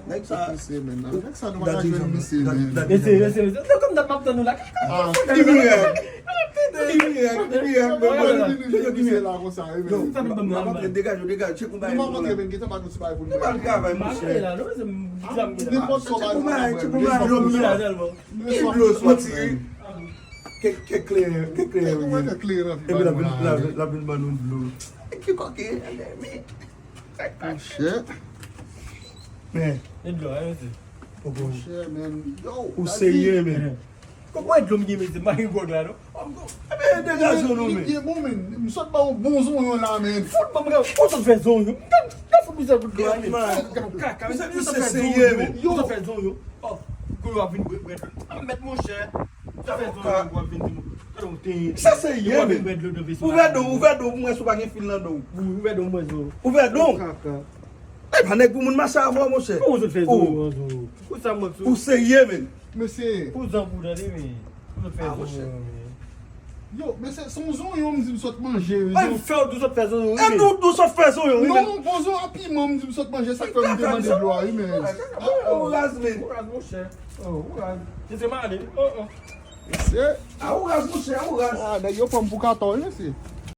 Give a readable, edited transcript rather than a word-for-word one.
Nek sa nou wak jwen misi men. Ese. Nan kom dat map tan nou la. Di mi rek. Misi la kon sa e men. Degaj, check Di man man kemen kita bak nou si bay pou nou. Di pot so bay nou. Ke clear Mwen ke clear af. la bin banon blue. Ki koke, mi. Oh shit. Men, Oh shit men. Yo. ou se ye men. Kwa dlom gi men se maki gwa gwa no? Men, degaj yo nou men. Ye bon men. Msot ba ou bon zon yon la men. Fout ba mga, ou sa fe zon yo? Nan fout bisa gout gwa men. Kaka, ou sa fe zon yo? Ou sa fe zon yo? Kou yo avin gwe bret. Met mou chè. Ou sa fe zon yo gwa avin di mou. Sa se ye men. Ouve do mwen sou bagen fil nan do. Ouve do mwen zo. Ouve do. E panek pou moun masa avon mwen se. Ou sa fe zon yo? Ou sa mwen zo? Ou se ye men. Mese. Ou zan pou dade men? Ou sa fe zon yo? Yo, mese son zon yon mzi msot manje. Ay fè ou dou sa fe zon yo? E nou sa fe zon yo. Non, bon zon api mwen mzi msot manje. Sa fè mwen demande blo a yon men. Ou raz men. Ou raz mou chè. Ou raz. Se se man ade. Mese. Ou raz mwen se, ou raz. Ah, da yo pam pou kato yon se.